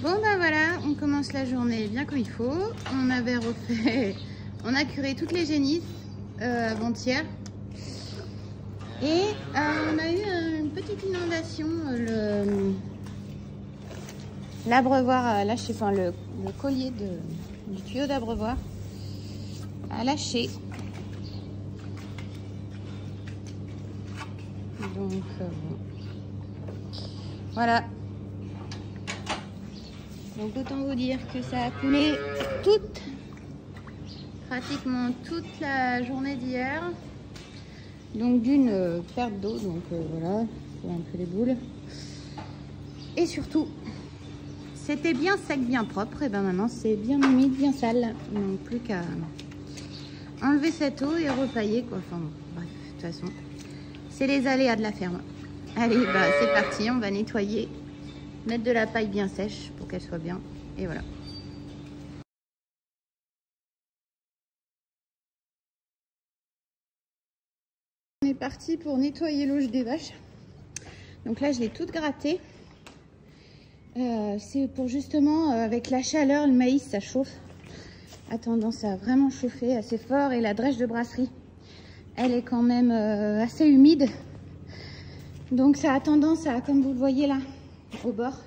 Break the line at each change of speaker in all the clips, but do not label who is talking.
Bon ben voilà, on commence la journée bien comme il faut. On avait refait, on a curé toutes les génisses avant-hier. Et on a eu une petite inondation, l'abreuvoir a lâché, enfin le collier du tuyau d'abreuvoir a lâché. Donc voilà. Donc autant vous dire que ça a coulé pratiquement toute la journée d'hier. Donc d'une perte d'eau, donc voilà, c'est un peu les boules. Et surtout, c'était bien sec, bien propre, et ben maintenant c'est bien humide, bien sale. Donc plus qu'à enlever cette eau et repailler quoi. Enfin bon, bref, de toute façon, c'est les aléas de la ferme. Allez, bah c'est parti, on va nettoyer. Mettre de la paille bien sèche pour qu'elle soit bien. Et voilà. On est parti pour nettoyer l'auge des vaches. Donc là, je l'ai toute grattée. C'est pour justement, avec la chaleur, le maïs, ça chauffe. A tendance à vraiment chauffer assez fort. Et la drèche de brasserie, elle est quand même assez humide. Donc ça a tendance à, comme vous le voyez là, au bord,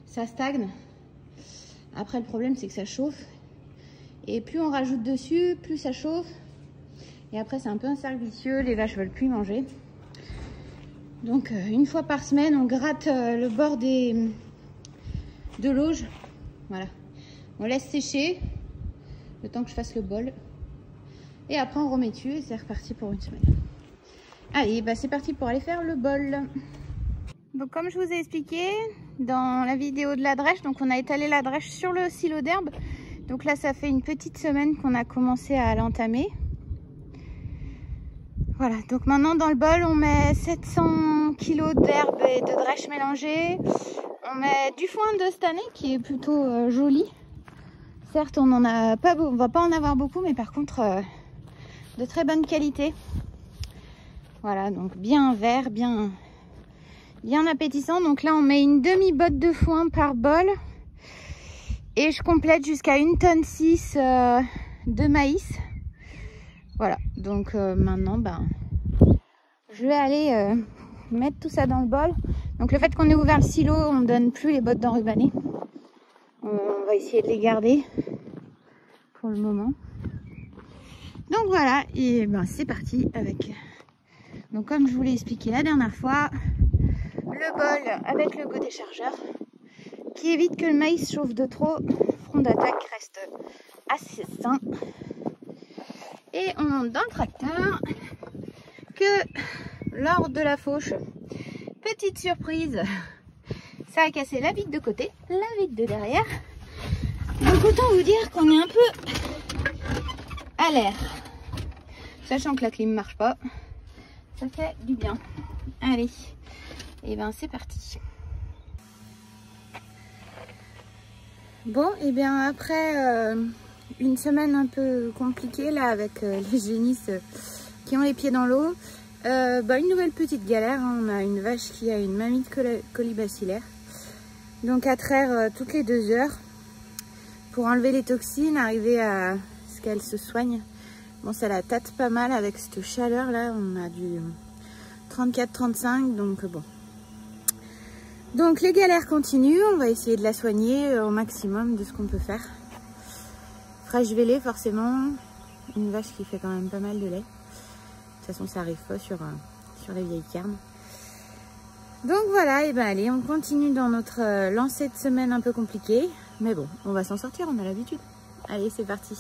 ça stagne. Après le problème c'est que ça chauffe et plus on rajoute dessus, plus ça chauffe et après c'est un peu un cercle vicieux, les vaches veulent plus manger. Donc une fois par semaine on gratte le bord de l'auge, voilà, on laisse sécher le temps que je fasse le bol et après on remet dessus et c'est reparti pour une semaine. Allez, bah c'est parti pour aller faire le bol. Donc comme je vous ai expliqué dans la vidéo de la drèche, donc on a étalé la drèche sur le silo d'herbe. Donc là ça fait une petite semaine qu'on a commencé à l'entamer. Voilà, donc maintenant dans le bol on met 700 kg d'herbe et de drèche mélangée. On met du foin de cette année qui est plutôt joli. Certes on en a pas, on va pas en avoir beaucoup, mais par contre de très bonne qualité. Voilà, donc bien vert, bien appétissant. Donc là on met une demi-botte de foin par bol et je complète jusqu'à 1,6 tonne de maïs. Voilà, donc maintenant je vais aller mettre tout ça dans le bol. Donc le fait qu'on ait ouvert le silo, on ne donne plus les bottes d'enrubannées. On va essayer de les garder pour le moment. Donc voilà, et ben c'est parti avec. Donc comme je vous l'ai expliqué la dernière fois, le bol avec le godet chargeur qui évite que le maïs chauffe de trop. Front d'attaque reste assez sain. Et on monte dans le tracteur que lors de la fauche, petite surprise, ça a cassé la vitre de côté, la vitre de derrière. Donc autant vous dire qu'on est un peu à l'air. Sachant que la clim marche pas, ça fait du bien. Allez, et ben c'est parti. Bon, et bien après une semaine un peu compliquée là avec les génisses qui ont les pieds dans l'eau, une nouvelle petite galère. Hein. On a une vache qui a une mamie de colibacillaire. Donc à traire toutes les 2 heures pour enlever les toxines, arriver à ce qu'elle se soigne. Bon, ça la tâte pas mal avec cette chaleur là, on a du 34-35, donc bon. Donc les galères continuent, on va essayer de la soigner au maximum de ce qu'on peut faire. Fraîche vélée forcément, une vache qui fait quand même pas mal de lait. De toute façon ça arrive pas sur les vieilles carnes. Donc voilà, et ben allez, on continue dans notre lancée de semaine un peu compliquée. Mais bon, on va s'en sortir, on a l'habitude. Allez, c'est parti.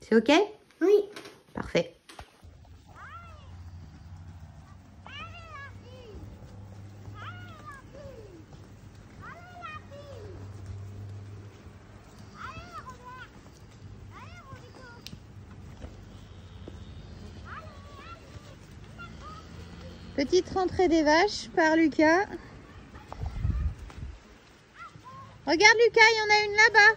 C'est ok?
Oui.
Parfait. Petite rentrée des vaches par Lucas. Regarde Lucas, il y en a une là-bas.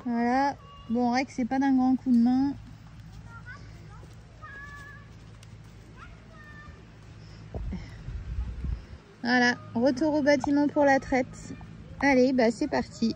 Voilà. Bon, Rex, c'est pas d'un grand coup de main. Voilà, retour au bâtiment pour la traite. Allez, bah c'est parti.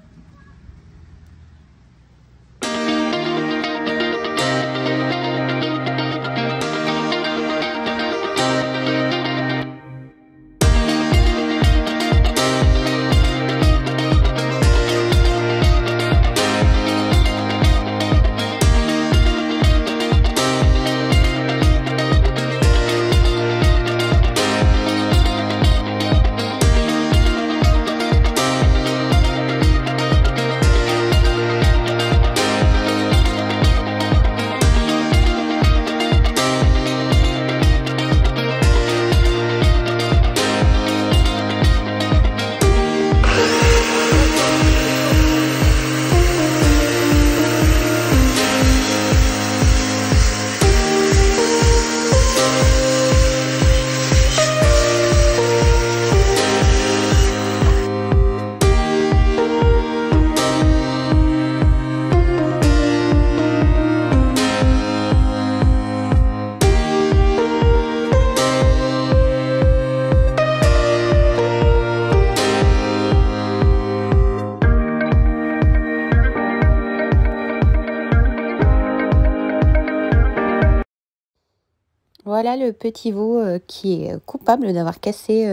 Voilà le petit veau qui est coupable d'avoir cassé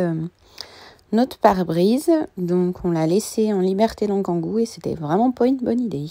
notre pare-brise. Donc on l'a laissé en liberté dans le kangou et c'était vraiment pas une bonne idée.